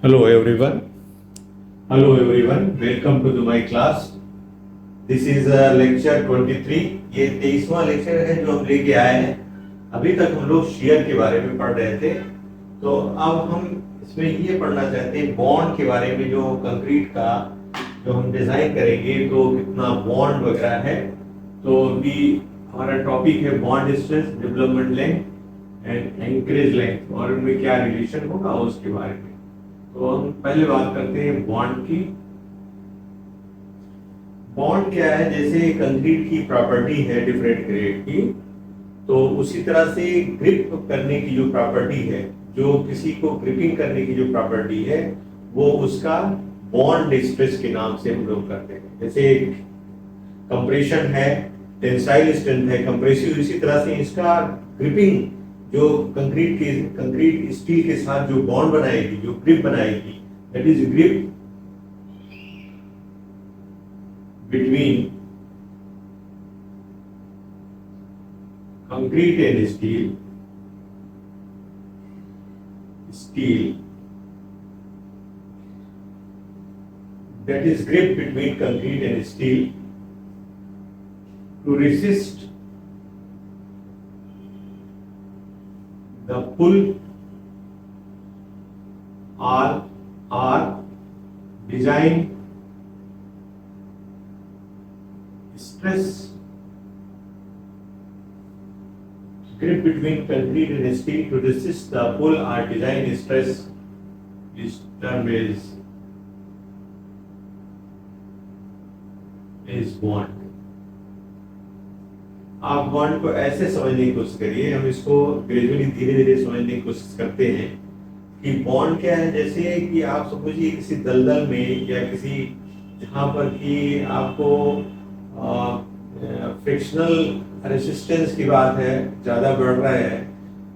Hello everyone. Hello everyone. Welcome to my class. This is lecture 23. ये 23वां lecture है जो हम लेके आए हैं। अभी तक हम लोग शेयर के बारे में पढ़ रहे थे, तो अब हम इसमें ये पढ़ना चाहते हैं बॉन्ड के बारे में। जो कंक्रीट का जो हम डिजाइन करेंगे तो कितना बॉन्ड वगैरह है। तो अभी हमारा टॉपिक है bond stress, development length and anchorage length, और उनमें क्या रिलेशन होगा उसके बारे में। तो हम पहले बात करते हैं बॉन्ड की। बॉन्ड क्या है? जैसे कंक्रीट की प्रॉपर्टी है डिफरेंट ग्रेड की, तो उसी तरह से ग्रिप करने की जो प्रॉपर्टी है, जो किसी को ग्रिपिंग करने की जो प्रॉपर्टी है, वो उसका बॉन्ड स्ट्रेस के नाम से हम लोग करते हैं। जैसे कंप्रेशन है, टेंसाइल स्ट्रेंथ है, कंप्रेसिव, इसी तरह से इसका ग्रिपिंग जो कंक्रीट स्टील के साथ जो बॉन्ड बनाएगी, जो ग्रिप बनाएगी, that is grip between concrete and steel that is grip between concrete and steel to resist the pull or design stress. Grip between concrete and steel to resist the pull or design stress is termed as bond. आप bond को ऐसे समझने की कोशिश करिए, हम इसको gradually धीरे धीरे समझने की कोशिश करते हैं कि बॉन्ड क्या है। जैसे कि आप समझिए किसी दलदल में या किसी जहां पर कि आपको फ्रिक्शनल रेसिस्टेंस की बात है, ज्यादा बढ़ रहा है,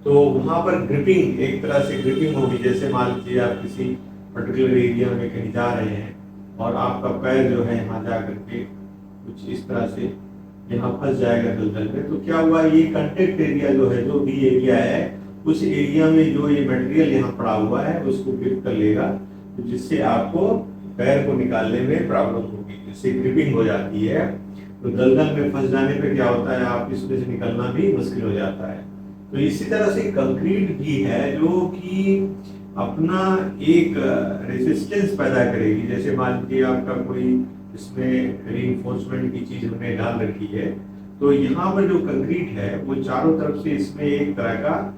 तो वहां पर ग्रिपिंग, एक तरह से ग्रिपिंग होगी। जैसे मान लीजिए आप किसी पर्टिकुलर एरिया में कहीं जा रहे हैं और आपका पैर जो है यहाँ जा करके कुछ इस तरह से यहाँ फंस जाएगा दलदल में, तो क्या हुआ, ये कंटेक्ट एरिया जो है, जो भी एरिया है, उस एरिया में जो ये मटेरियल यहाँ पड़ा हुआ है उसको ग्रिप कर लेगा, तो जिससे आपको पैर को निकालने में प्रॉब्लम होगी, जिससे ग्रिपिंग हो जाती है। तो दलदल में फंस जाने पे क्या होता है, आप इसमें से निकलना भी मुश्किल हो जाता है। तो इसी तरह से कंक्रीट भी है जो कि अपना एक रेजिस्टेंस पैदा करेगी। जैसे मान लीजिए आपका कोई इसमें रीइंफोर्समेंट की चीज हमने डाल रखी है, तो यहाँ पर जो कंक्रीट है वो चारों तरफ से इसमें एक तरह का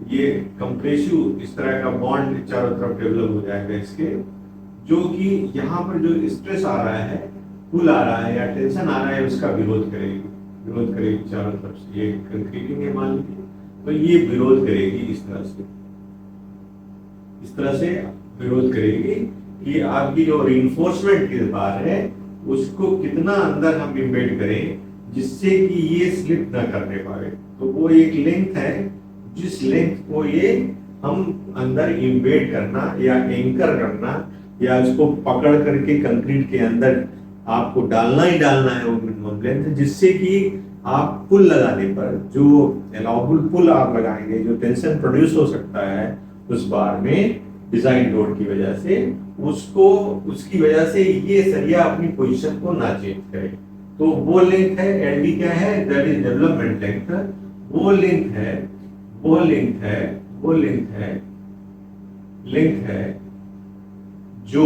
ये कंप्रेसिव इस तरह का बॉन्ड चारों तरफ डेवलप हो जाएगा इसके, जो कि यहाँ पर जो स्ट्रेस आ रहा है, पुल आ रहा है या टेंशन आ रहा है, उसका विरोध करेगी चारों तरफ से। ये कंक्रीटिंग है मान लीजिए, तो ये विरोध करेगी इस तरह से विरोध करेगी कि आपकी जो रीइंफोर्समेंट की बात है उसको कितना अंदर हम इम्बेड करें जिससे कि ये स्लिप ना करने पाए। तो वो एक लेंथ है, जिस लेंथ को ये हम अंदर इम्बेड करना या एंकर करना या उसको पकड़ करके कंक्रीट के अंदर आपको डालना ही डालना है, वो मिनिमम लेंथ, जिससे कि आप पुल लगाने पर जो अलाउबल पुल आप लगाएंगे, जो टेंशन प्रोड्यूस हो सकता है उस बार में डिजाइन लोड की वजह से, उसकी वजह से ये सरिया अपनी पोजीशन को ना चेंज करे। तो वो लेंथ है, एलडी क्या है, दैट इज डेवलपमेंट लेंथ। वो लेंथ है जो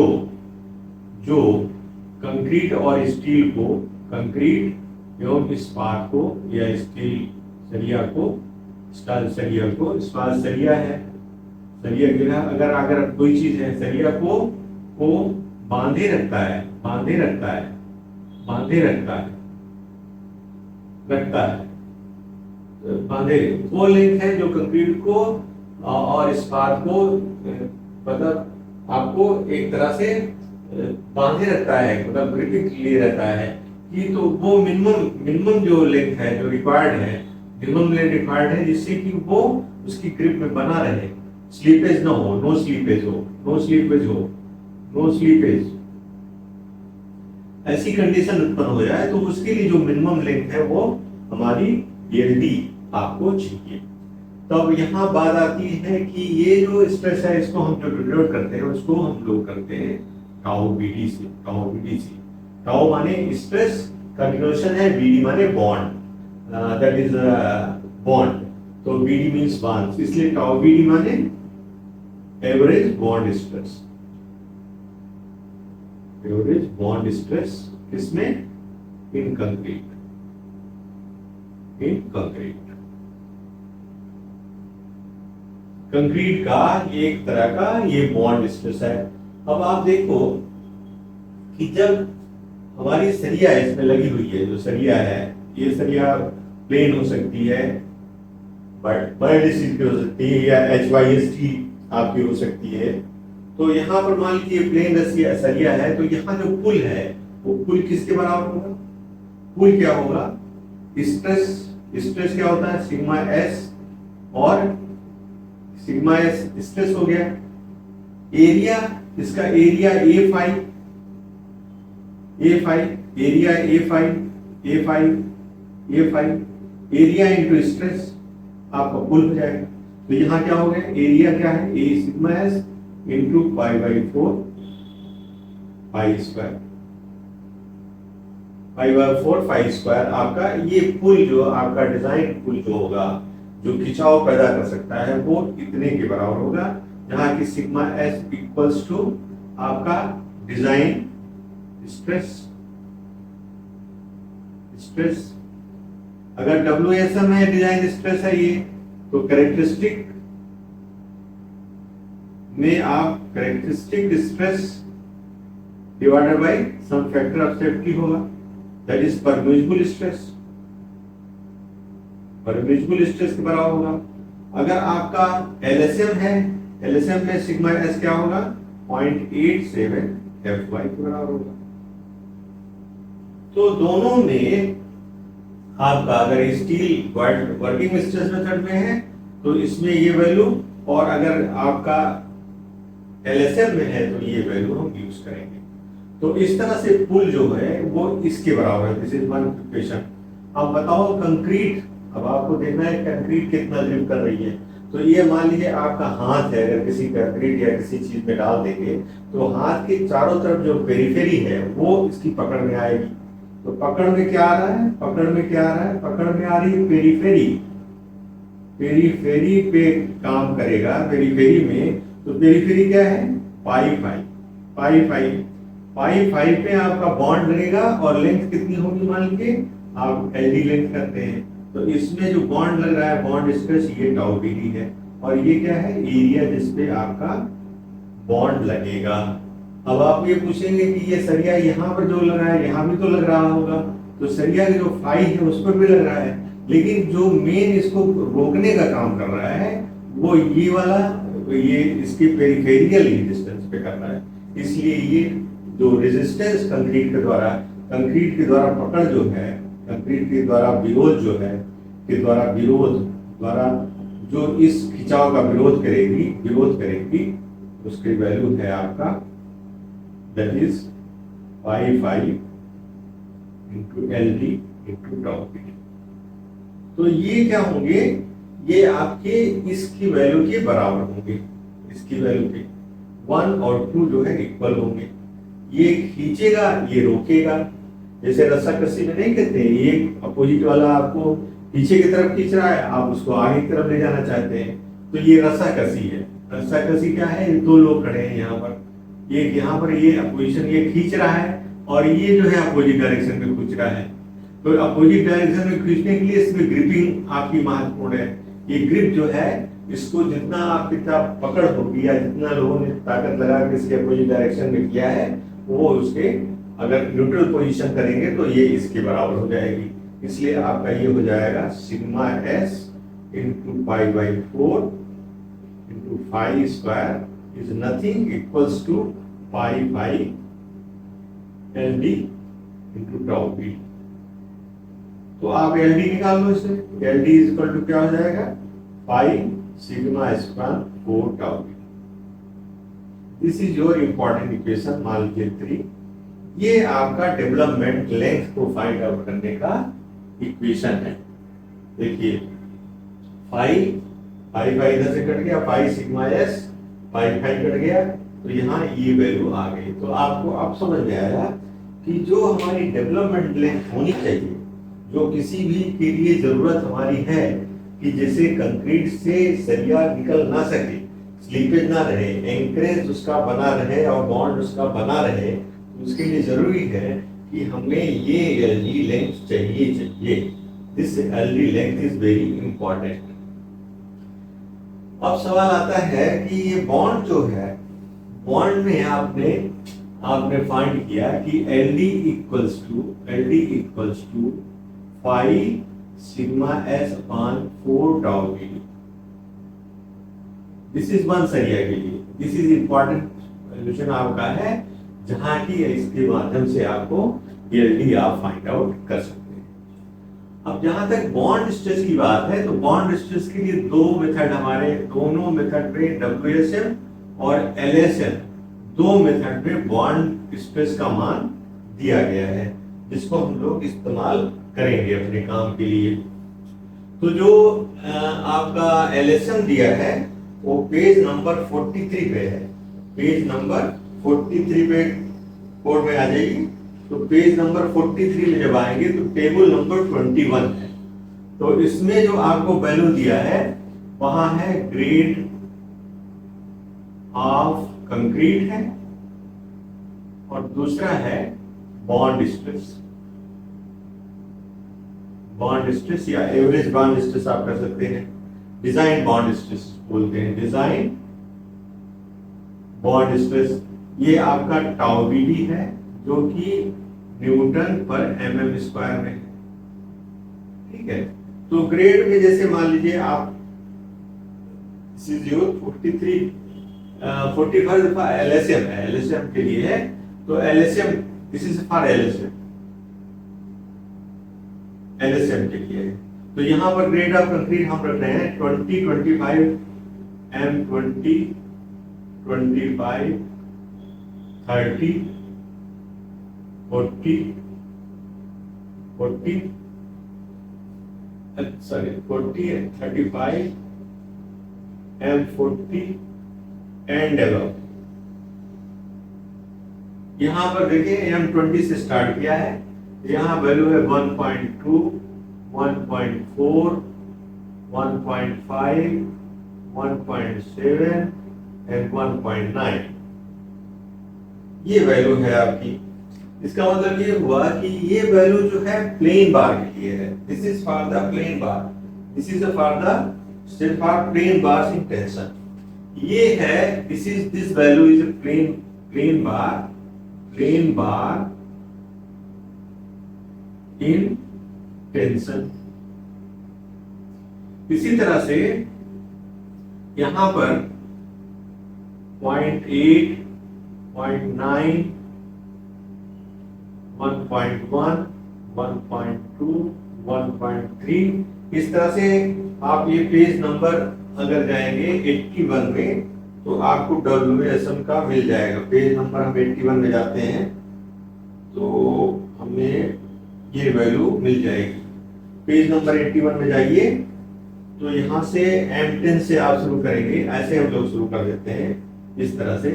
कंक्रीट और स्टील को, कंक्रीट एवं इस्पात को या स्टील सरिया को, इस्पात सरिया है, सरिया गिरा, अगर कोई चीज है सरिया को बांधे रखता है, बांधे, वो लेंथ है जो कंक्रीट को और इस्पात को मतलब आपको एक तरह से बांधे रखता है, मतलब ग्रिपिंग लिए रहता है कि, तो वो मिनिमम जो लेंथ है, जो रिक्वायर्ड है, मिनिमम लेंथ रिक्वायर्ड है, जिससे कि वो उसकी ग्रिप में बना रहे, स्लीपेज ना हो, नो स्लीपेज, ऐसी कंडीशन उत्पन्न हो जाए, तो उसके लिए जो मिनिमम लेंथ है वो हमारी एलडी आपको चाहिए। तब यहाँ बात आती है कि ये जो स्ट्रेस है इसको हम जो डिनोट करते हैं उसको हम लोग करते हैं टाउ बीडी से। टाउ बीडी से, टाउ माने स्ट्रेस का डिनोशन है, बीडी माने बॉन्ड, दैट इज बॉन्ड। तो बीडी मींस बॉन्ड्स, इसलिए टाउ बीडी माने average bond stress. Average bond stress किसमें? In concrete. In concrete, concrete का एक तरह का ये बॉन्ड स्ट्रेस है। अब आप देखो कि जब हमारी सरिया इसमें लगी हुई है, जो सरिया है, ये सरिया प्लेन हो सकती है, बट बर्ड स्टील की हो सकती है, या HYST आपकी हो सकती है। तो यहाँ पर मान लीजिए प्लेन रसिया सरिया है, तो यहाँ जो पुल है वो पुल किसके बराबर होगा? पुल क्या होगा? स्ट्रेस, स्ट्रेस क्या होता है? सिग्मा एस, और सिग्मा एस स्ट्रेस हो गया। एरिया, इसका area A5, area A5 area into stress आपका पुल हो जाएगा। तो यहाँ क्या हो गया? एरिया क्या है? A sigma S into pi by 4 pi square, pi by 4 pi square. आपका ये पुल जो आपका डिजाइन पुल जो होगा, जो खिंचाव पैदा कर सकता है, वो इतने के बराबर होगा, जहां की सिग्मा एस इक्वल्स टू आपका डिजाइन स्ट्रेस। स्ट्रेस अगर WSM है, डिजाइन स्ट्रेस है ये, तो कैरेक्टरिस्टिक में आप characteristic stress divided by some factor of safety होगा, that is permissible stress. Permissible stress के बराबर होगा। अगर आपका LSM है, LSM में सिग्मा एस क्या होगा? 0.87 FY के बराबर होगा। तो दोनों में आपका अगर स्टील वर्किंग स्ट्रेस मेथड में है तो इसमें ये वैल्यू, और अगर आपका LSM में है तो ये वैल्यू हम यूज करेंगे। तो इस तरह से पुल जो है वो इसके बराबर है। This is one equation. अब बताओ कंक्रीट, अब आपको देखना है कंक्रीट कितना ग्रिप कर रही है। तो ये मान लीजिए आपका हाथ है, अगर किसी कंक्रीट या किसी चीज में डाल देंगे तो हाथ के चारों तरफ जो पेरिफेरी है वो इसकी पकड़ में आएगी। तो पकड़ में क्या आ रहा है? पकड़ में क्या आ रहा है? पकड़ में आ रही है पेरिफेरी। पेरिफेरी पे काम करेगा, पेरिफेरी में। तो पेरिफेरी क्या है? पाई फाइव पे आपका बॉन्ड लगेगा, और लेंथ कितनी होगी? मान लीजिए आप LD लेंथ करते हैं, तो इसमें जो बॉन्ड लग रहा है, बॉन्ड स्ट्रेस, ये टाउ BD है, और ये क्या है? एरिया जिसपे आपका बॉन्ड लगेगा। अब आप ये पूछेंगे कि ये सरिया यहाँ पर जो लग रहा है, यहाँ भी तो लग रहा होगा। तो सरिया का जो फाई है उस पर भी लग रहा है, लेकिन जो मेन इसको रोकने का काम कर रहा है वो ये वाला, ये इसके पेरिफेरियल रेजिस्टेंस पे कर रहा है। इसलिए ये जो रेजिस्टेंस कंक्रीट के द्वारा पकड़ जो है, कंक्रीट के द्वारा विरोध जो है, द्वारा जो इस खिंचाव का विरोध करेगी उसकी वैल्यू है आपका, that is pi 5 into LD into tau BD। तो ये क्या होंगे? ये आपके इसकी वैल्यू के बराबर होंगे। इसकी वैल्यू के 1 और 2 जो है इक्वल होंगे। ये खींचेगा, ये रोकेगा। जैसे रस्साकसी में नहीं कहते, ये अपोजिट वाला आपको पीछे की तरफ खींच रहा है, आप उसको आगे की तरफ ले जाना चाहते हैं, तो ये रस्साकसी है। रस्साकसी क्या है? दो लोग खड़े हैं यहाँ पर, ये यहाँ पर ये अपोजिशन ये खींच रहा है, और ये जो है अपोजिट डायरेक्शन में खींच रहा है। तो अपोजिट डायरेक्शन में खींचने के लिए इसमें ग्रिपिंग आपकी महत्वपूर्ण है। ये ग्रिप जो है, इसको जितना आपकी तरफ पकड़ होगी या जितना लोगों ने ताकत लगा के इसके अपोजिट डायरेक्शन में किया है, वो उसके अगर न्यूट्रल पोजीशन करेंगे तो ये इसके बराबर हो जाएगी। इसलिए आपका ये हो जाएगा sigma S into pi by 4 into phi square is nothing equals to pi by LD into tau BD। तो आप LD निकाल लो इससे। LD इज इक्वल टू क्या हो जाएगा? Pi sigma square 4 tau BD। This is your important equation, मान लीजिए 3। ये आपका डेवलपमेंट लेंथ को फाइंड आउट करने का इक्वेशन है। देखिए 5 फाई फाई इधर से कट गया, phi sigma S, phi phi cut गया, तो यहाँ ये वैल्यू आ गई। तो आपको अब समझ में आया कि जो हमारी डेवलपमेंट लेंथ होनी चाहिए, जो किसी भी के लिए जरूरत हमारी है कि जैसे कंक्रीट से सरिया निकल ना सके, स्लीपेज ना रहे, एंकरेज उसका बना रहे और बॉन्ड उसका बना रहे, तो उसके लिए जरूरी है कि हमें ये एलडी लेंथ चाहिए। This LD length is very important. अब सवाल आता है कि ये बॉन्ड जो है, बॉन्ड में आपने फाइंड किया कि LD equals to phi sigma S upon 4 tau BD। This is one सरिया के लिए, दिस इज इंपॉर्टेंट सॉल्यूशन आपका है, जहां की इसके माध्यम से आपको LD आप फाइंड आउट कर सकते हैं। अब जहां तक बॉन्ड स्ट्रेस की बात है, तो बॉन्ड स्ट्रेस के लिए दो मेथड, हमारे दोनों मेथड में WSM और LSM, दो मेथड में बॉन्ड स्ट्रेस का मान दिया गया है, जिसको हम लोग इस्तेमाल करेंगे अपने काम के लिए। तो जो आपका LSM दिया है वो पेज नंबर 43 पे है। पेज नंबर 43 पे कोड में आ जाएगी। तो पेज नंबर 43 में जब आएंगे तो टेबल नंबर 21 है। तो इसमें जो आपको वैल्यू दिया है वहां है ग्रेड ऑफ कंक्रीट है और दूसरा है बॉन्ड स्ट्रेस। बॉन्ड स्ट्रेस या एवरेज बॉन्ड स्ट्रेस आप कर सकते हैं, डिजाइन बॉन्ड स्ट्रेस बोलते हैं, डिजाइन बॉन्ड स्ट्रेस। ये आपका टाउ BD है जो कि न्यूटन पर mm² में है। ठीक है, तो ग्रेड में जैसे मान लीजिए आप 43 45 LSM है, LSM के लिए है, तो LSM this is for LSM के लिए है। तो यहाँ पर ग्रेड ऑफ कंक्रीट हम रख रहे हैं 20, 25, M20, 25, 30, 40, 40 and 35, M40 and above। यहाँ पर देखिए M20 से स्टार्ट किया है, यहाँ वैल्यू है 1.2, 1.4, 1.5, 1.7 एंड 1.9। ये वैल्यू है आपकी। इसका मतलब ये हुआ कि ये वैल्यू जो है प्लेन बार के लिए है। This is for the plain bar, this is for the state for plain bars in tension. ये है this value is plain bar in tension. इसी तरह से यहां पर 0.8, 0.9, 1.1, 1.2, 1.3, इस तरह से आप ये पेज नंबर अगर जाएंगे 81 में तो आपको WSM का मिल जाएगा। पेज नंबर हम 81 में जाते हैं तो हमें ये वैल्यू मिल जाएगी। पेज नंबर 81 में जाइए तो यहाँ से M10 से आप शुरू करेंगे, ऐसे हम लोग शुरू कर देते हैं इस तरह से।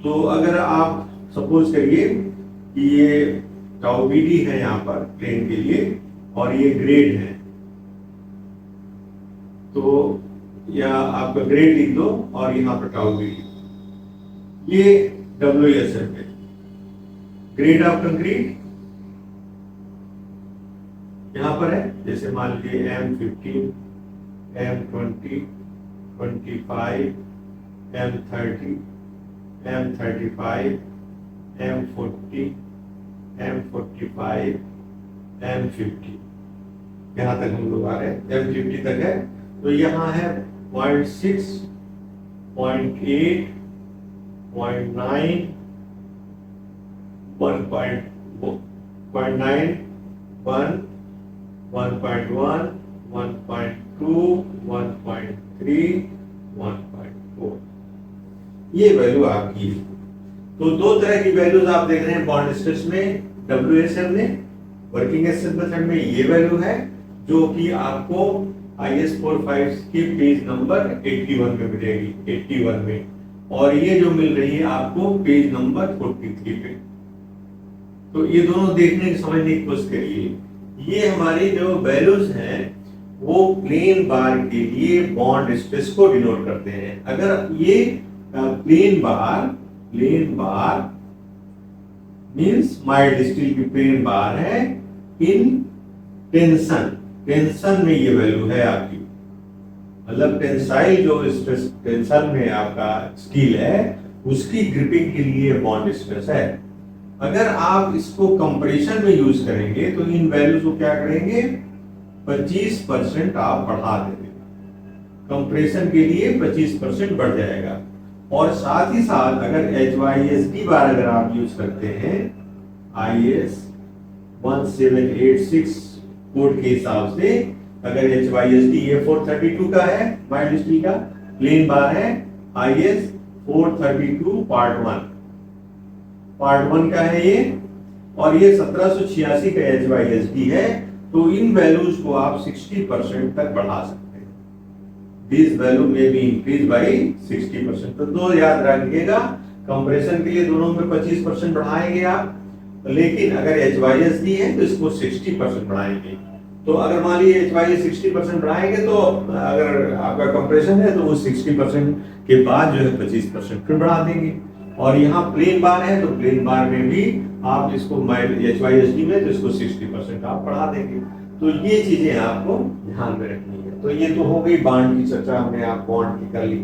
तो अगर आप सपोज करिए कि ये टाउ BD है यहाँ पर प्लेन के लिए और ये ग्रेड है, तो या आपका ग्रेड लिख दो और यहाँ पर टाउ BD, ये WSM है, ग्रेड ऑफ कंक्रीट यहाँ पर है। जैसे मान लीजिए M15, M20, 25, M30, M35, M40, M45, M50, यहाँ तक हम लोग आ रहे हैं, M50 तक है। तो यहाँ है 0.6, 0.8, 0.9, 1.9, 1, 1.1, 1.2, 1.3, 1.4, ये वैल्यू आपकी है। तो दो तरह की वैल्यूज आप देख रहे हैं बॉन्ड स्ट्रेस में, WSM में, वर्किंग स्ट्रेस मेथड में ये वैल्यू है जो कि आपको IS 45 के पेज नंबर 81 में मिलेगी, 81 में, और ये जो मिल रही है आपको पेज नंबर 43 पे। तो ये दोनों देखने की समझने की कोशिश करिए। ये हमारी जो वैल्यूज हैं वो प्लेन बार के लिए बॉन्ड स्ट्रेस को डिनोट करते हैं। अगर ये plane bar means mild steel की प्लेन बार है इन टेंशन में ये वैल्यू है आपकी, मतलब टेंसाइल जो स्ट्रेस टेंशन में आपका स्टील है उसकी ग्रिपिंग के लिए बॉन्ड स्ट्रेस है। अगर आप इसको कंप्रेशन में यूज करेंगे तो इन वैल्यूज को क्या करेंगे, 25% आप बढ़ा देंगे, कंप्रेशन के लिए 25% बढ़ जाएगा। और साथ ही साथ अगर HYSD बार अगर आप यूज करते हैं IS 1786 कोड के हिसाब से, अगर HYSD ये 432 का है, माइल्ड स्टील का प्लेन बार है, IS 432 पार्ट 1 का है ये, और ये 1786 का HYSD है, तो इन वैल्यूज को आप 60% तक बढ़ा सकते हैं। दिस वैल्यू में बी इंक्रीज बाई 60%। तो दो याद रखिएगा, कंप्रेशन के लिए दोनों में 25% बढ़ाएंगे आप, लेकिन अगर HYSD है तो इसको 60% बढ़ाएंगे। तो अगर मान लीजिए HYSD 60% बढ़ाएंगे तो अगर आपका कंप्रेशन है तो वो 60% के बाद जो है 25% फिर बढ़ा देंगे। और यहाँ प्लेन बार है तो प्लेन बार में भी आप इसको HYSD में तो इसको 60% आप बढ़ा देंगे। तो ये चीजें आपको ध्यान में रखनी है। तो ये तो हो गई बॉन्ड की चर्चा, हमने आप बॉन्ड की कर ली।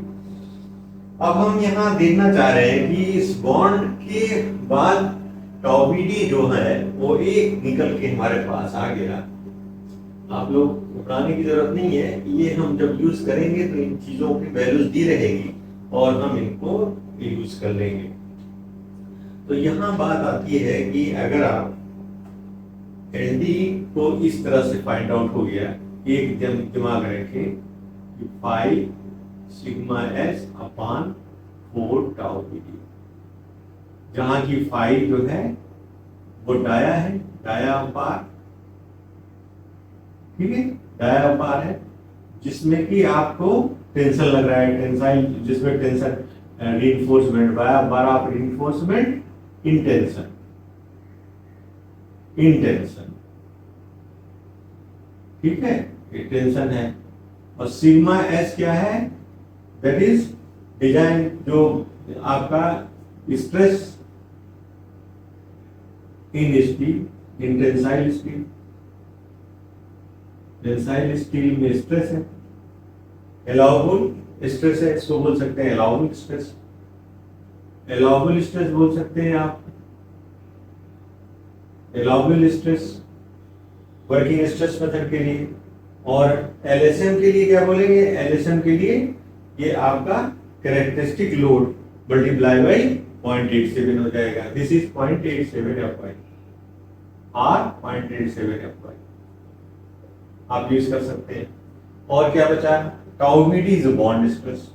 अब हम यहाँ देखना चाह रहे हैं कि इस बॉन्ड के बाद टॉबीडी जो है वो एक निकल के हमारे पास आ गया। आप लोग घबराने की जरूरत नहीं है, ये हम जब यूज करेंगे तो इन चीजों की वैल्यूज दी रहेगी और हम इनको यूज कर लेंगे। तो यहाँ बात आती है कि अगर आप LD को इस तरह से फाइंड आउट हो गया, एक दिमाग रखें कि 5 सिग्मा S अपान 4 टाउ BD, जहां की 5 जो है वो डाया है, डाया अपार, ठीक है, डाया अपार है, जिसमें कि आपको टेंशन लग रहा है, टेंसाइल, जिसमें tension reinforcement, bar of reinforcement intention, ठीक है, ये टेंशन है। और सिग्मा S क्या है, दैट इज डिजाइन, जो आपका stress in steel, in tensile steel, tensile steel में स्ट्रेस है, अलाउबल स्ट्रेस है, इसको बोल सकते हैं अलाउबल स्ट्रेस, अलाउबल स्ट्रेस बोल सकते हैं आप, allowable stress working stress method के लिए। और LSM के लिए क्या बोलेंगे, LSM के लिए ये आपका कैरेक्टरिस्टिक लोड मल्टीप्लाई बाई 0.87 हो जाएगा। दिस इज 0.87 FY और 0.87 FY आप यूज कर सकते हैं। और क्या बचा, tau BD is bond stress,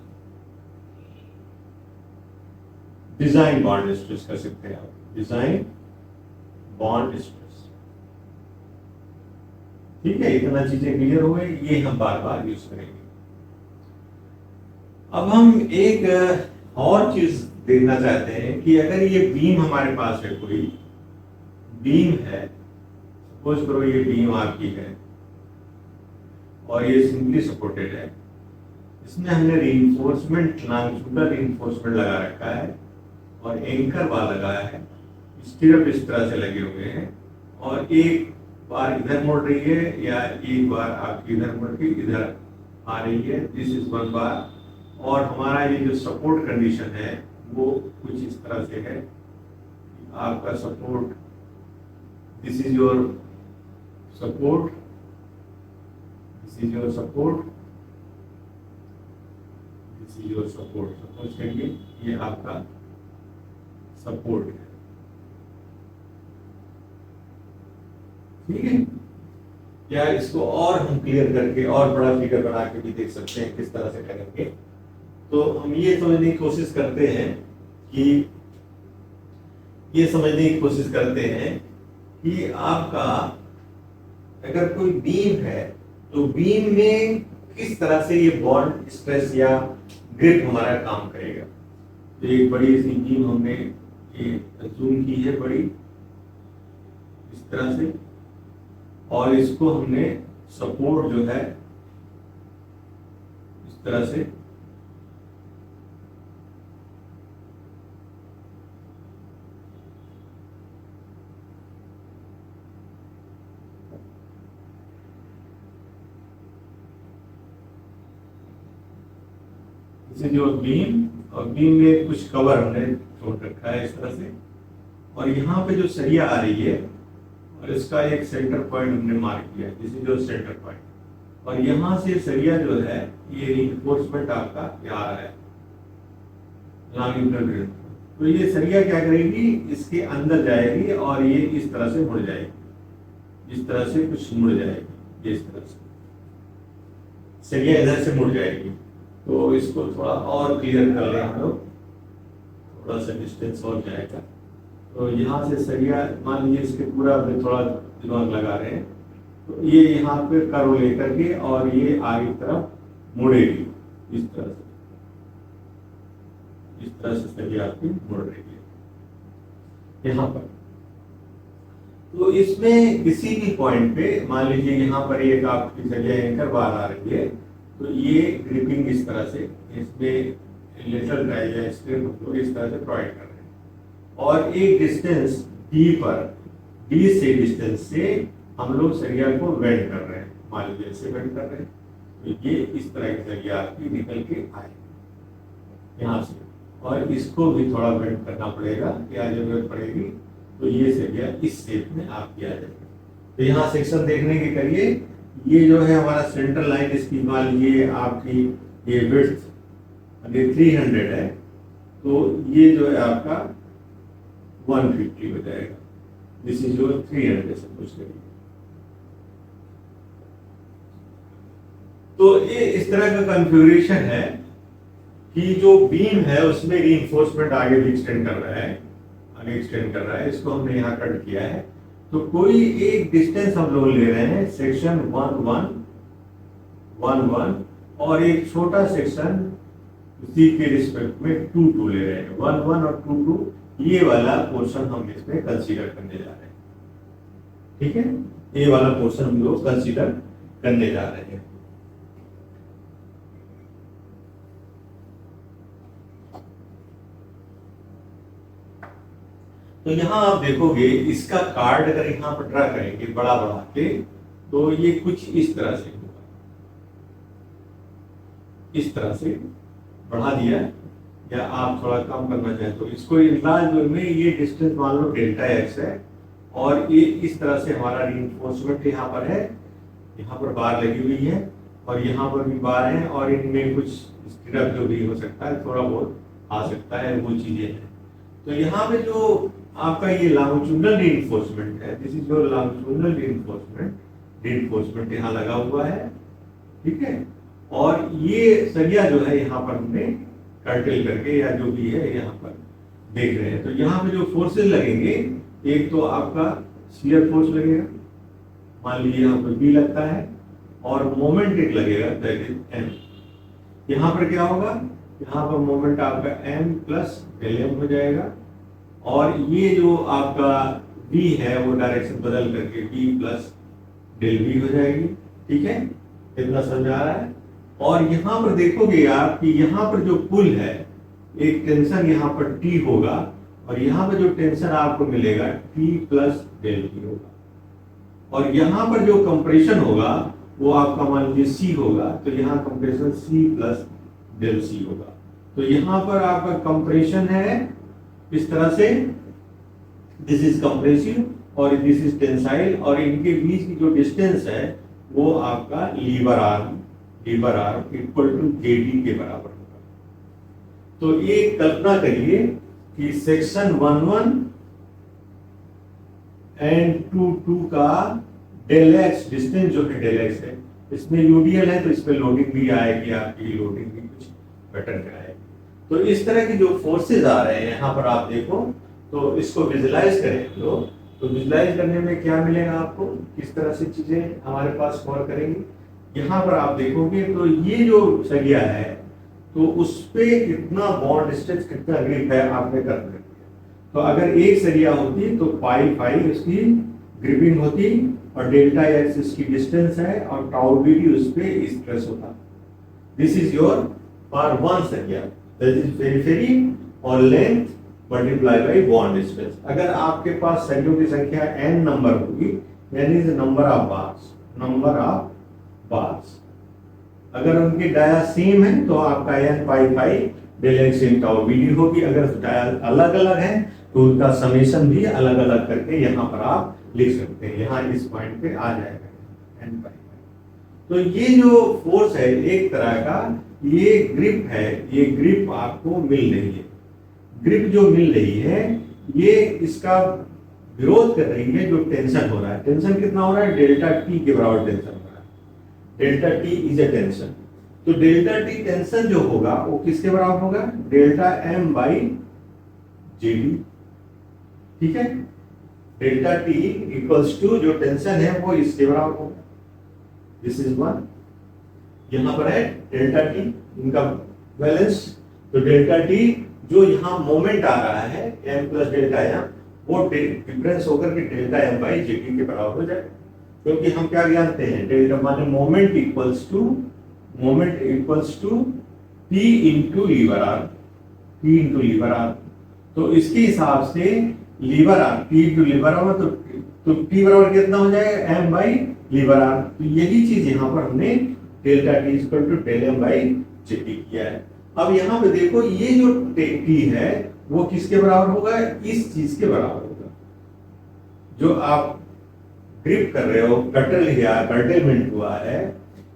design bond stress कर सकते हैं आप, डिजाइन बॉन्ड स्ट्रेस, ठीक है। इतना चीजें क्लियर हो गई, ये हम बार बार यूज करेंगे। अब हम एक और चीज देखना चाहते हैं कि अगर ये बीम हमारे पास है, कोई बीम है, सपोज करो ये बीम आपकी है और ये सिंपली सपोर्टेड है, इसमें हमने रीइंफोर्समेंट, लॉन्गिट्यूडनल रीइंफोर्समेंट लगा रखा है और एंकर बार लगाया है, स्टिरअप इस तरह से लगे हुए हैं, और एक बार इधर मुड़ रही है या एक बार आपकी इधर मुड़ के इधर आ रही है, दिस इज वन बार। और हमारा ये जो सपोर्ट कंडीशन है वो कुछ इस तरह से है, आपका support, this is your support, this is your support, this is your support, suppose करिए ये आपका सपोर्ट है, ठीक है। या इसको और हम क्लियर करके और बड़ा फिगर बना के भी देख सकते हैं किस तरह से करेंगे। तो हम ये समझने की कोशिश करते हैं कि आपका अगर कोई बीम है तो बीम में किस तरह से ये बॉन्ड स्ट्रेस या ग्रिप हमारा काम करेगा। तो एक बड़ी सी बीम हमने ये जूम की है बड़ी इस तरह से, और इसको हमने सपोर्ट जो है इस तरह से जो बीम और बीम में कुछ कवर हमने छोड़ रखा है इस तरह से, और यहाँ पे जो सरिया आ रही है और इसका एक सेंटर पॉइंट हमने मार्क किया है, दिस इज जो सेंटर पॉइंट, और यहाँ से सरिया जो है ये रिइंफोर्समेंट आपका यहाँ आ रहा है लॉन्गिट्यूडनल ग्रिड। तो ये सरिया क्या करेगी, इसके अंदर जाएगी और ये इस तरह से मुड़ जाएगी, इस तरह से कुछ मुड़ जाएगी, इस तरह से सरिया इधर से मुड़ जाएगी। तो इसको थोड़ा और क्लियर कर रहे हैं हम लोग, थोड़ा सा डिस्टेंस और जाएगा। तो यहाँ से सरिया मान लीजिए इसके पूरा में थोड़ा दिमाग लगा रहे हैं, तो ये यहाँ पे कर्व लेकर के और ये आगे की तरफ मुड़ेगी इस तरह से, इस तरह से सरिया आपकी मुड़ रही है यहाँ पर। तो इसमें किसी भी पॉइंट पे मान लीजिए यहाँ पर एक आपकी सरिया एंकर बाहर आ रही है, तो ये ग्रिपिंग इस तरह से इसमें लेटरल ड्राइव या स्ट्रेन को इस तरह से प्रोवाइड कर रहे हैं, और एक डिस्टेंस डी पर, डी से डिस्टेंस से हम लोग सरिया को वेंड कर रहे हैं, मान लीजिए ऐसे वेंड कर रहे हैं। तो ये इस तरह की सरिया आपकी निकल के आए यहाँ से, और इसको भी थोड़ा वेंड करना पड़ेगा, क्या जरूरत पड़ेगी, तो ये सरिया इस शेप में आपकी आ जाएगी। तो यहाँ सेक्शन देखने के करिए, ये जो है हमारा सेंट्रल लाइन, इसकी मान लीजिए आपकी ये विड्थ 300 है, तो ये जो है आपका 150 हो जाएगा, दिस इज जो 300 से कुछ करिए। तो ये इस तरह का कॉन्फ़िगरेशन है कि जो बीम है उसमें रीइंफोर्समेंट आगे भी एक्सटेंड कर रहा है, आगे एक्सटेंड कर रहा है, इसको हमने यहाँ कट किया है। तो कोई एक डिस्टेंस हम लोग ले रहे हैं, सेक्शन 1 1 1 और एक छोटा सेक्शन उसी के रिस्पेक्ट में 2 2 ले रहे हैं, 1 1 और 2 2, ये वाला पोर्शन हम इसमें कंसीडर करने जा रहे हैं। ठीक है, ये वाला पोर्शन हम लोग कंसीडर करने जा रहे हैं। तो यहाँ आप देखोगे इसका कार्ड अगर यहाँ पर ड्रा करेंगे बड़ा बड़ा के, तो ये कुछ इस तरह से होगा, इस तरह से बढ़ा दिया, या आप थोड़ा कम करना चाहें तो इसको इनलार्ज में ये डिस्टेंस मान लो डेल्टा एक्स है, और ये इस तरह से हमारा रीइंफोर्समेंट यहाँ पर है, यहाँ पर बार लगी हुई है और यहाँ पर भी बार है, और इनमें कुछ स्टिरअप जो भी हो सकता है, थोड़ा बहुत आ सकता है, वो चीजें हैं। तो यहाँ पे जो आपका ये लॉन्गिट्यूडनल रीइंफोर्समेंट है, this is your longitudinal reinforcement यहाँ लगा हुआ है। ठीक है, और ये सरिया जो है यहाँ पर हमने कर्टेल करके या जो भी है यहाँ पर देख रहे हैं। तो यहाँ पे जो फोर्सेस लगेंगे, एक तो आपका शियर फोर्स लगेगा, मान लीजिए यहाँ पर बी लगता है, और मोमेंट एक लगेगा दैट इज एम। यहाँ पर क्या होगा, यहाँ पर मोमेंट आपका एम प्लस डेल एम हो जाएगा, और ये जो आपका v है वो डायरेक्शन बदल करके v प्लस डेल v हो जाएगी। ठीक है, इतना समझ आ रहा है। और यहाँ पर देखोगे आप कि यहाँ पर जो पुल है, एक टेंशन यहाँ पर T होगा, और यहाँ पर जो टेंशन आपको मिलेगा T प्लस डेल v होगा, और यहाँ पर जो कंप्रेशन होगा वो आपका मान लीजिए C होगा, तो यहाँ compression C plus del C होगा। तो यहाँ पर आपका कंप्रेशन है इस तरह से, दिस इज कंप्रेसिव और दिस इज टेंसाइल, और इनके बीच की जो डिस्टेंस है वो आपका lever arm equal to JD के बराबर होगा। तो ये कल्पना करिए कि सेक्शन 1 1 एंड 2 2 का डेल एक्स डिस्टेंस जो है डेल एक्स है, इसमें यूडीएल है, तो इस पे लोडिंग भी आएगी, आपकी लोडिंग भी कुछ पैटर्न का आएगी। तो इस तरह की जो फोर्सेज आ रहे हैं यहाँ पर आप देखो, तो इसको विजुलाइज करें लोग, तो विजुलाइज करने में क्या मिलेगा आपको, किस तरह से चीजें हमारे पास कवर करेंगी। यहाँ पर आप देखोगे तो ये जो सरिया है तो उस पे कितना बॉन्ड स्ट्रेच कितना ग्रिप है आपने कर दिया। तो अगर एक सरिया होती तो पाई फाई उसकी ग्रिपिंग होती और डेल्टा एक्स इसकी डिस्टेंस है और टाउ बी डी उस पे स्ट्रेस होता। This is your for one सरिया दैट इज पेरिफेरी और length multiply by bond stretch. अगर आपके पास सरियों की संख्या n नंबर होगी यानी नंबर ऑफ बार्स, अगर उनकी डाया सेम है तो आपका n पाई फाई डेल एक्स इन टाउ बी डी होगी। अगर डाया अलग अलग है तो उनका समेशन भी अलग अलग करके यहाँ पर आप लिख सकते हैं। यहाँ इस पॉइंट पे आ जाएगा n पाई फाई। तो ये जो फोर्स है एक तरह का ये ग्रिप है, ये ग्रिप आपको मिल रही है। ग्रिप जो मिल रही है ये इसका विरोध कर रही है जो टेंशन हो रहा है। टेंशन कितना हो रहा है? डेल्टा टी के बराबर टेंशन हो रहा है। Delta T is a tension. तो डेल्टा टी टेंशन जो होगा वो किसके बराबर होगा? Delta M by J D. ठीक है, डेल्टा टी इक्वल्स टू जो टेंशन है वो इसके बराबर होगा। This is one. यहां पर है डेल्टा टी इनका बैलेंस। तो डेल्टा टी जो यहाँ मोमेंट आ रहा है m प्लस डेल्टा एम वो डिफरेंस होकर के delta M by J T के बराबर हो जाए। क्योंकि हम क्या जानते हैं डेल्टा माने moment equals to p into lever R. तो इसके हिसाब से lever R p into lever R तो p बराबर कितना हो जाएगा? m by lever R. तो यही चीज यहाँ पर हमने delta T equal to del M by J T किया है। अब यहाँ पे देखो ये जो टी है वो किसके बराबर होगा? इस चीज के बराबर होगा जो आप ग्रिप कर रहे हो। कर्टेलमेंट हुआ है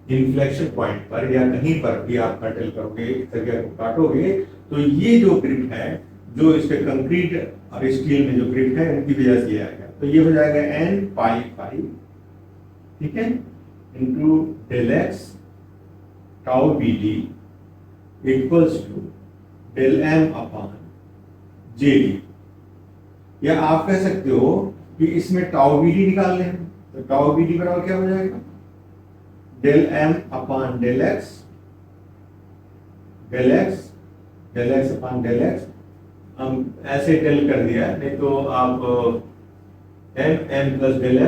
इन्फ्लेक्शन पॉइंट पर या कहीं पर भी आप कर्टेल करोगे, सरिया को काटोगे तो ये जो ग्रिप है जो इसके कंक्रीट और स्टील में जो ग्रिप है उनकी वजह से आएगा। तो ये हो जाएगा n पाई फाई, ठीक है, into del x tau B D equals to del M upon J D. या आप कह सकते हो कि इसमें टाउ बी डी निकाल लें तो टाउ बी डी बराबर क्या हो जाएगा? Del M upon del X upon del X. हम ऐसे डेल कर दिया, नहीं तो आप एम प्लस डेल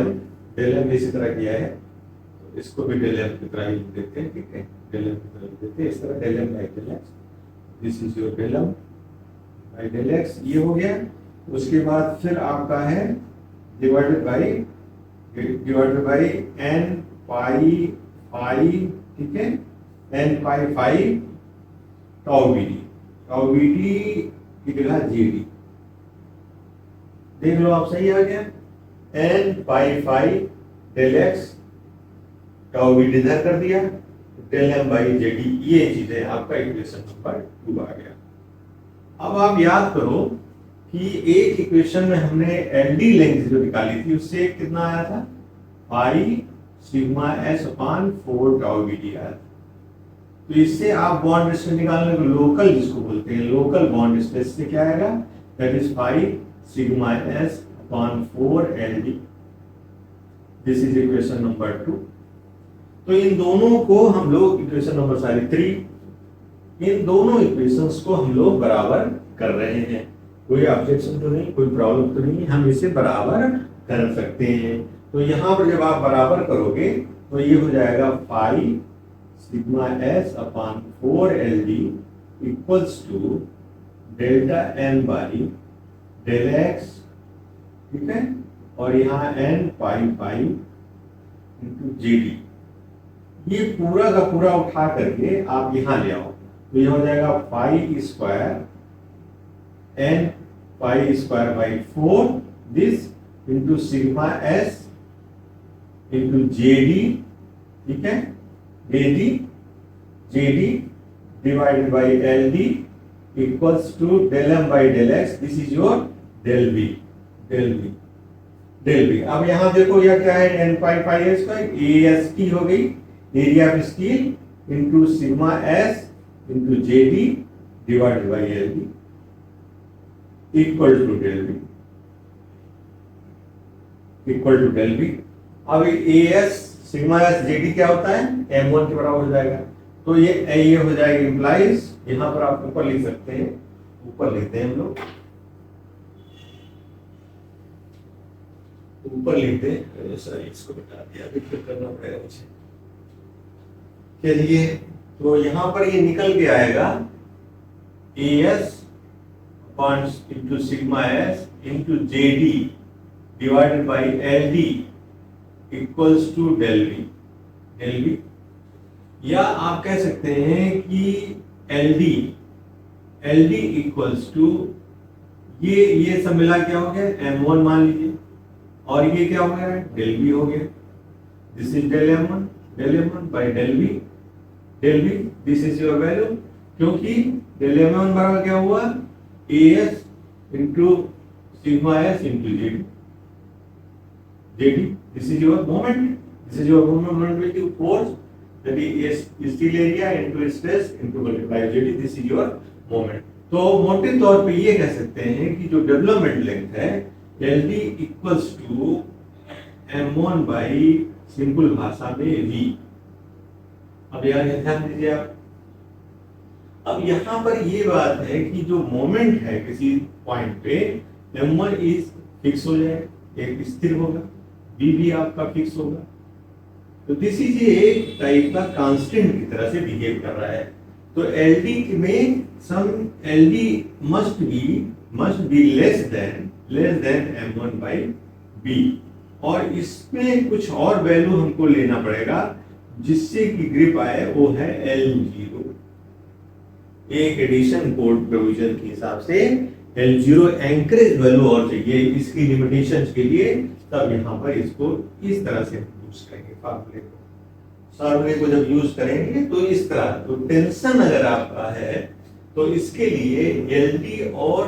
एम इसी तरह किया है तो इसको भी डेल एम की तरह ही देते हैं। ठीक है, डेल एम की तरह देते हैं इस तरह del M by del x. This is your del M by del X. ये हो गया। उसके बाद फिर आपका है divided by N pi phi, ठीक है, N pi phi tau B D की जगह जी डी। देख लो आप, सही आ गया। N pi phi del x tau B d इधर कर दिया, del M by J D. ये चीजें आपका इक्वेशन नंबर 2 आ गया। अब आप याद करो कि एक इक्वेशन में हमने एलडी लेंथ जो निकाली थी उससे कितना आया था? Pi sigma S upon 4 tau B D आया था। तो इससे आप बॉन्ड स्ट्रेस निकालने को लोकल जिसको बोलते हैं लोकल बॉन्ड स्ट्रेस से क्या आएगा? That is pi sigma S upon 4 L D. This is equation number 2। तो इन दोनों को हम लोग इक्वेशन नंबर 3, इन दोनों इक्वेशंस को हम लोग बराबर कर रहे हैं। कोई ऑब्जेक्शन तो नहीं, कोई प्रॉब्लम तो नहीं, हम इसे बराबर कर सकते हैं। तो यहाँ पर जब आप बराबर करोगे तो ये हो जाएगा pi sigma S upon 4 L D equals to delta N by del X, ठीक है, और यहाँ एन पाई फाई इंटू जे डी। ये पूरा का पूरा उठा करके आप यहाँ ले आओ तो ये हो जाएगा pi square n pi square by 4 this into sigma S into J D, ठीक है, j D divided by L D equals to del M by del x. This is your del b. अब यहां देखो यह क्या है? N pi phi S का A S t हो गई, area of steel into sigma S into J D divided by L d equal to del b. अब a s sigma s j d क्या होता है, m1 के बराबर हो जाएगा। तो ये हो जाएगा इम्प्लाइज, यहाँ पर आप ऊपर लिख सकते हैं, ऊपर लिखते हैं हम लोग, ऊपर लिखते हैं, सॉरी इसको बता दिया, अभी फिर करना पड़ेगा मुझे। चलिए, तो यहाँ पर ये निकल के आएगा S into sigma S into J D divided by L D equals to del V, या आप कह सकते हैं कि एल डी इक्वल्स टू ये सब मिला क्या हो गया, m1 मान लीजिए, और ये क्या हो गया, डेल वी हो गया। This is del m1 by del V, this is your value, क्योंकि डेल m1 बराबर क्या हुआ, as into sigma S into JD, this is your moment force, that is steel area into stress into multiply JD, this is your moment. तो मोटे तौर पे ये कह सकते हैं कि जो डेवलपमेंट लेंथ है L D equals to m1 by simple भाषा में v। अब यार ध्यान दीजिए आप, अब यहाँ पर ये बात है कि जो मोमेंट है किसी पॉइंट पे m1 इज फिक्स हो जाएगा, एक स्थिर होगा, v भी आपका फिक्स होगा। तो दिस इज एक टाइप का कांस्टेंट की तरह से बिहेव कर रहा है। तो एलडी में sum ld must be less than m1 by b, और इसमें कुछ और वैल्यू हमको लेना पड़ेगा जिससे कि ग्रिप आए, वो है L0। एक एडिशन कोड प्रोविजन के हिसाब से L0 एंकरेज वैल्यू और चाहिए इसकी लिमिटेशंस के लिए, तब यहाँ पर इसको इस तरह से यूज करेंगे फार्मूले को जब यूज करेंगे तो इस तरह। तो टेंशन अगर आपका है तो इसके लिए एलडी और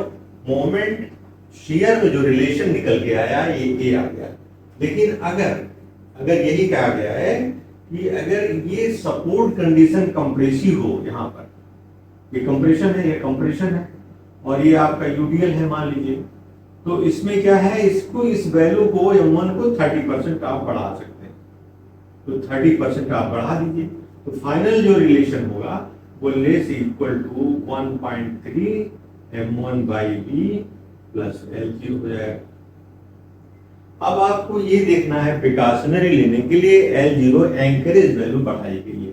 मोमेंट शेयर में जो रिलेशन निकल के आया ये आ गया। लेकिन अगर यही कहा गया है कि अगर ये सपोर्ट कंडीशन कंप्रेसिव हो, यहाँ पर ये कंप्रेशन है और ये आपका यूडीएल है मान लीजिए, तो इसमें क्या है, इसको इस वैल्यू को m1 को 30% आप बढ़ा सकते हैं, तो 30% आप बढ़ा दीजिए, तो फाइनल जो रिलेशन होगा वो less equal to 1.3 m1 by B plus L0 हो जाएगा। अब आपको ये देखना है प्रिकॉशनरी लेने के लिए L0 एंकरेज वैल्यू बढ़ाई गई है।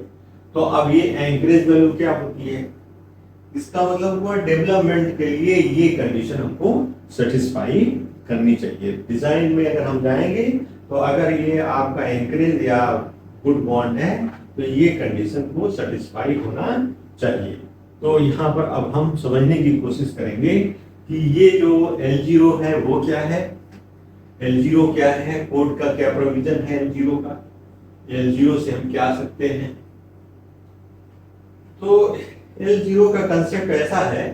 तो अब ये एंकरेज वैल्यू क्या होती है, इसका मतलब हुआ डेवलपमेंट के लिए ये कंडीशन हमको सेटिस्फाई करनी चाहिए। डिजाइन में अगर हम जाएंगे तो अगर ये आपका एंकरेज या गुड बॉन्ड है तो ये कंडीशन को सेटिस्फाई होना चाहिए। तो यहाँ पर अब हम समझने की कोशिश करेंगे कि ये जो L0 है वो क्या है, L0 क्या है, कोड का क्या प्रोविजन है L0 का, L0 से हम क्या सकते हैं। तो L0 का कंसेप्ट ऐसा है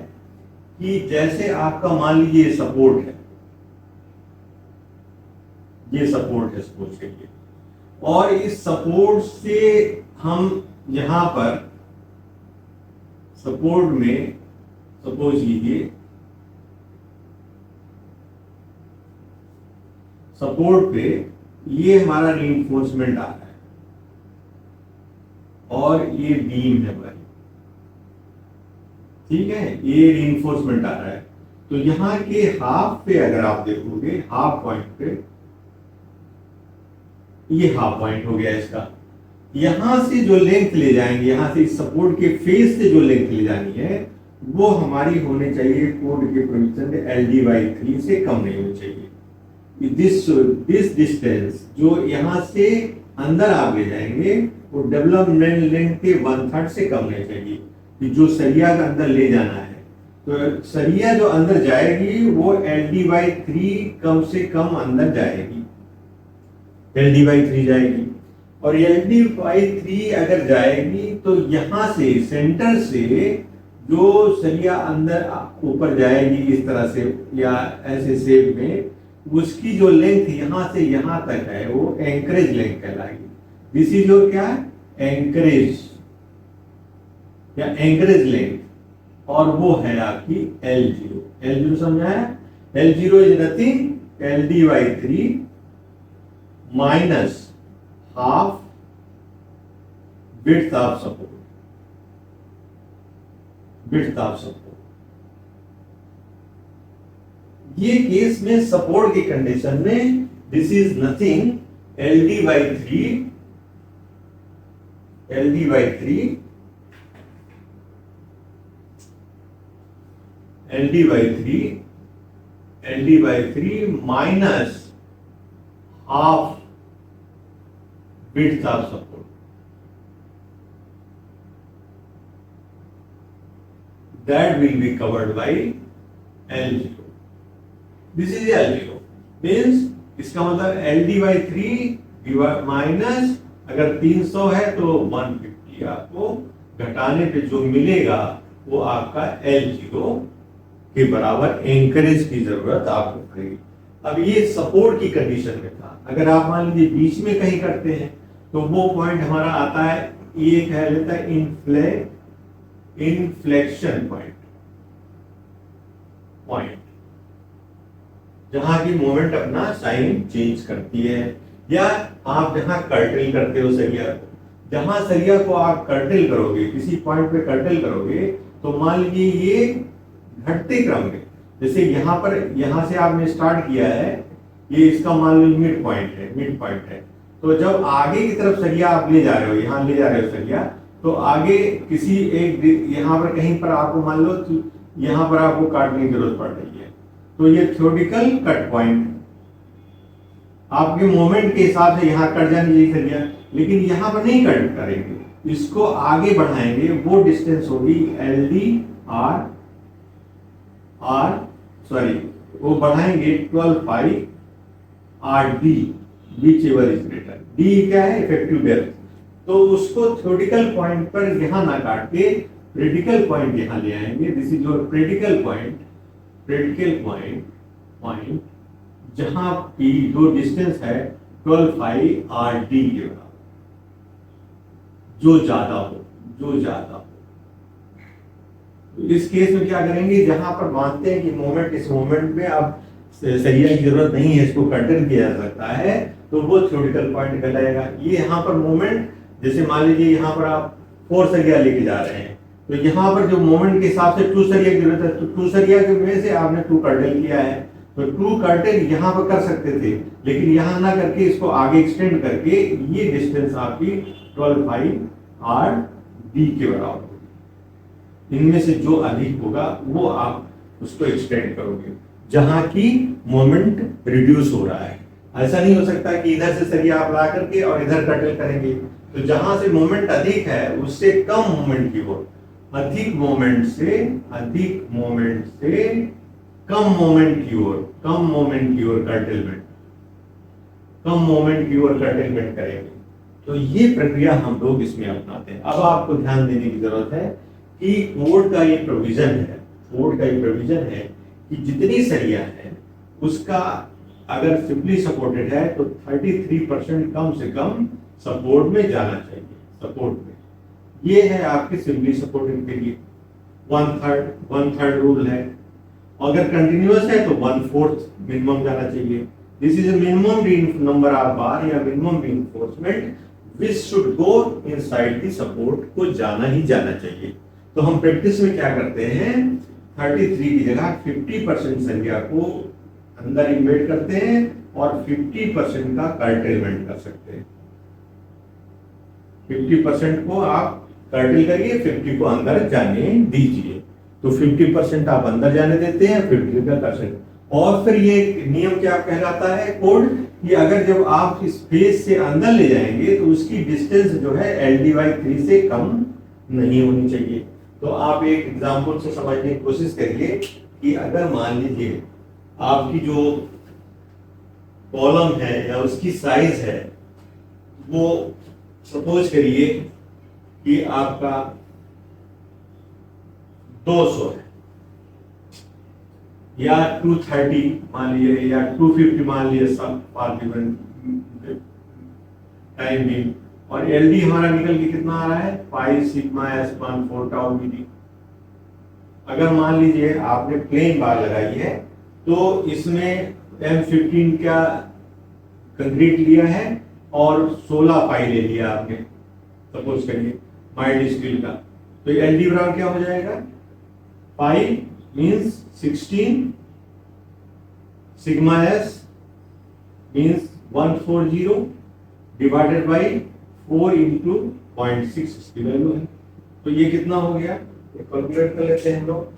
कि जैसे आपका मान लीजिए सपोर्ट है, ये सपोर्ट है सपोज करिए, और इस सपोर्ट से हम यहां पर सपोर्ट में सपोज कीजिए सपोर्ट पे ये हमारा रीइंफोर्समेंट आ रहा है और ये बीम है भाई, ठीक है, ये रीइंफोर्समेंट आ रहा है। तो यहाँ के हाफ पे अगर आप देखोगे, हाफ पॉइंट पे ये हाफ पॉइंट हो गया इसका, यहां से जो लेंथ ले जाएंगे, यहां से इस सपोर्ट के फेस से जो लेंथ ले जानी है वो हमारी होनी चाहिए कोड के प्रोविजन LD/3 से कम नहीं होनी चाहिए। दिस डिस्टेंस जो यहां से अंदर आप ले जाएंगे वो डेवलपमेंट लेंथ के 1/3 से कम नहीं चाहिए। कि जो सरिया का अंदर ले जाना है, तो सरिया जो अंदर जाएगी वो LD/3 कम से कम अंदर जाएगी, LD/3 जाएगी। और LD/3 अगर जाएगी तो यहां से सेंटर से जो सरिया अंदर ऊपर जाएगी इस तरह से या ऐसे शेप में, उसकी जो लेंथ यहां से यहां तक है वो एंकरेज लेंथ कहलाएगी। दिस इज योर क्या है, एंकरेज या एंकरेज लेंथ, और वो है आपकी L0 समझा है। L0 is nothing LD/3 minus half width of support, width of support। ये केस में सपोर्ट की कंडीशन में this is nothing LD by 3, LD by 3, LD by 3, LD by 3 minus half width of support, that will be covered by L0। This is L0 means इसका मतलब LD by 3 minus अगर 300 है तो 150 आपको घटाने पे जो मिलेगा वो आपका L0 के बराबर एंकरेज की जरूरत आपको पड़ेगी। अब ये सपोर्ट की कंडीशन में था, अगर आप मान लीजिए बीच में कहीं करते हैं तो वो पॉइंट हमारा आता है, ये कह लेता है इन्फ्लेक्शन पॉइंट, जहां की मोमेंट अपना साइन चेंज करती है, या आप जहां कर्टेल करते हो सरिया को, जहां सरिया को आप कर्टेल करोगे, किसी पॉइंट पे कर्टेल करोगे तो मान लीजिए ये घटते क्रम में, जैसे यहाँ पर, यहाँ से आपने स्टार्ट किया है, ये इसका मान लीजिए मिड पॉइंट है, तो जब आगे की तरफ सरिया आप ले जा रहे हो, यहाँ ले जा रहे हो सरिया, तो आगे किसी एक यहाँ पर कहीं पर आपको मान लो यहाँ पर आपको काटने की जरूरत पड़ रही है, तो ये थ्योरेटिकल कट पॉइंट आपके मोमेंट के हिसाब से यहाँ कट जानी चाहिए सरिया, लेकिन यहाँ पर नहीं कट करेंगे, इसको आगे बढ़ाएंगे, वो डिस्टेंस होगी वो बढ़ाएंगे 12 पाई RD, which ever is greater, D क्या है इफेक्टिव डेप्थ, तो उसको थ्योरेटिकल पॉइंट पर यहाँ ना काट के क्रिटिकल पॉइंट यहाँ ले आएंगे, this is your critical point जहां की जो डिस्टेंस है 12 पाई RD के बराबर, जो ज्यादा हो। इस केस में क्या करेंगे, जहां पर मानते हैं कि मोमेंट, इस मोमेंट में अब सरिया की जरूरत नहीं है, इसको कंटेन किया जा सकता है, तो वो थ्योरेटिकल पॉइंट कहलाएगा। ये यहाँ पर मोमेंट, जैसे मान लीजिए यहाँ पर आप 4 सरिया लेके जा रहे हैं, तो यहाँ पर जो मोमेंट के हिसाब से 2 सरिया की जरूरत है, तो 2 सरिया के में से आपने 2 कर्टेल किया है, तो 2 कर्टेल यहाँ पर कर सकते थे, लेकिन यहाँ ना करके इसको आगे एक्सटेंड करके ये डिस्टेंस आपकी 12 पाई RD के बराबर होगी। इनमें से जो अधिक होगा वो आप उसको एक्सटेंड करोगे, जहां की मोमेंट रिड्यूस हो रहा है। ऐसा नहीं हो सकता कि इधर से सरिया आप ला करके और इधर कर्टेल करेंगे, तो जहां से मोमेंट अधिक है उससे कम मोमेंट की ओर, अधिक मोमेंट से कम मोमेंट की ओर कर्टेलमेंट करेंगे। तो ये प्रक्रिया हम लोग इसमें अपनाते हैं। अब आपको ध्यान देने की जरूरत है कि कोड का ये प्रोविजन है कि जितनी सरिया है उसका अगर सिंपली सपोर्टेड है तो 33% कम से कम सपोर्ट में जाना चाहिए, सपोर्ट में। ये है आपके सिंपली सपोर्टेड के लिए 1/3 रूल है। अगर कंटिन्यूअस है तो 1/4 मिनिमम जाना चाहिए। This is a minimum number of bar या minimum reinforcement which should go inside the support, को जाना ही जाना चाहिए। तो हम प्रैक्टिस में क्या करते हैं, 33 की जगह 50% सरिया को अंदर इन्वेट करते हैं और 50% का कर्टेलमेंट कर सकते हैं। 50% को आप कर्टेल करिए, 50 को अंदर जाने दीजिए। तो 50% आप अंदर जाने देते हैं, 50 का कर सकते। और फिर ये नियम क्या कहलाता है, कोड, कि अगर जब आप इस फेस से अंदर ले जाएंगे तो उसकी डिस्टेंस जो है LD/3 से कम नहीं होनी चाहिए। तो आप एक एग्जांपल से समझने की कोशिश करिए कि अगर मान लीजिए आपकी जो कॉलम है या उसकी साइज है वो सपोज करिए कि आपका 200 है या 230 मान लीजिए या 250 मान लीजिए, सब टाइम भी, और LD हमारा निकल के कितना आ रहा है, pi sigma S14 tau BD। अगर मान लीजिए आपने प्लेन बार लगाई है तो इसमें M15 का कंक्रीट लिया है और 16 पाई ले लिया आपने, सपोज करिए माइल्ड स्टील का, तो एल डी बराबर क्या हो जाएगा, 5 means 16 sigma S means 140 divided by 4 into 0.6 इसकी वैल्यू है। तो ये कितना हो गया, ये कैलकुलेट कर लेते हैं हम लोग।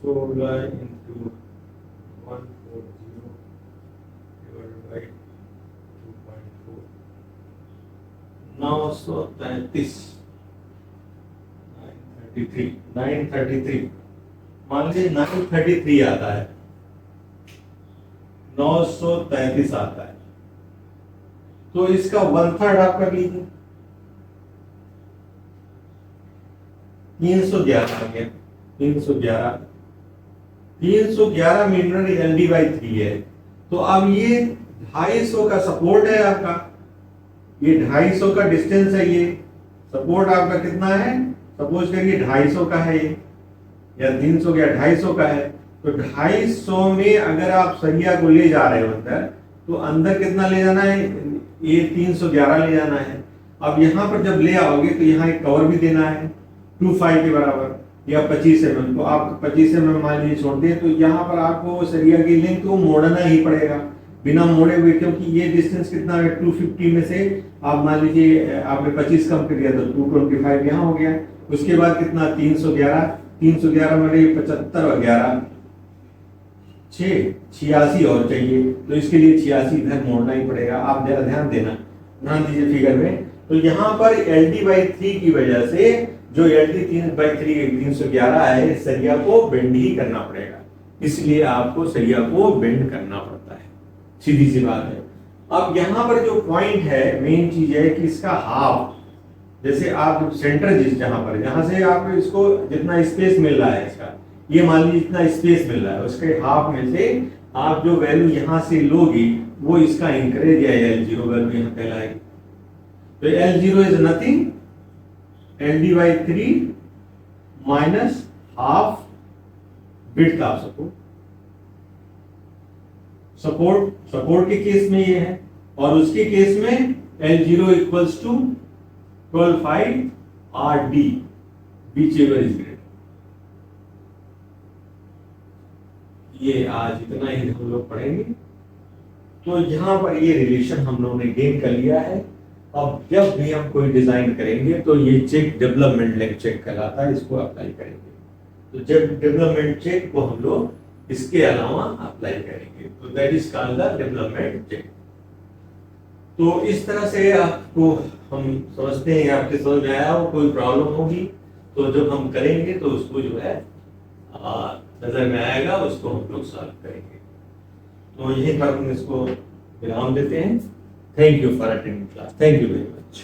सोलह इंटू 140 डिवाइडेड बाई 2.4 933 933 मान लीजिए 933 आता है, 933 आता है, तो इसका 1/3 आप कर लीजिए, 311 आ गया। 311 मीटर एल डी बाई 3 है। तो अब ये 250 का सपोर्ट है आपका, ये 250 का डिस्टेंस है, ये सपोर्ट आपका कितना है, सपोज करिए 250 का है ये, या 300 या 250 का है। तो 250 में अगर आप सरिया को ले जा रहे हो अंदर, तो अंदर कितना ले जाना है, ये 311 ले जाना है। अब यहाँ पर जब ले आओगे तो यहाँ एक कवर भी देना है 25 के बराबर या 25 mm। तो आप 25 mm मान लीजिए छोड़ दें, तो यहाँ पर आपको सरिया की लेंथ को मोड़ना ही पड़ेगा बिना मोड़े हुए, क्योंकि ये डिस्टेंस कितना है 250 में से आप मान लीजिए आपने 25 कम कर दिया तो 225 यहाँ हो गया। उसके बाद कितना 311 मेरे 75 और 11 86 और चाहिए, तो इसके लिए 86 इधर मोड़ना ही पड़ेगा। आप जरा ध्यान दीजिए फिगर में। तो यहाँ पर एल डी बाई 3 की वजह से जो एल डी 311 है, सरिया को बेंड ही करना पड़ेगा, इसलिए आपको सरिया को बेंड करना पड़ता है, सीधी सी बात है। अब यहाँ पर जो पॉइंट है, मेन चीज है कि इसका हाफ, जैसे आप सेंटर जहां से आप इसको जितना स्पेस मिल रहा है इसका, ये मान लीजिए जितना स्पेस मिल रहा है उसके हाफ में से आप जो वैल्यू यहां से लोगी वो इसका इंकरेज या L0 वैल्यू यहां कहलाएगी। तो L0 is nothing L D by 3 minus half width of support के केस में ये है, और उसके केस में L0 equals to 12.5 RD whichever is greater। ये आज इतना ही हम लोग पढ़ेंगे। तो यहाँ पर ये रिलेशन हम लोगों ने गेन कर लिया है। अब जब भी हम कोई डिजाइन करेंगे तो ये चेक डेवलपमेंट लेग चेक कहलाता है, इसको अप्लाई करेंगे। तो जब डेवलपमेंट चेक को हम लोग इसके अलावा अप्लाई करेंगे, तो that is called the development check. तो इस तरह से आपको हम समझते हैं, आपके समझ में आया हो। कोई प्रॉब्लम होगी तो जब हम करेंगे तो उसको जो है नजर में आएगा, उसको हम लोग सॉल्व करेंगे। तो यहीं पर हम इसको विराम देते हैं। Thank you for attending class. Thank you very much.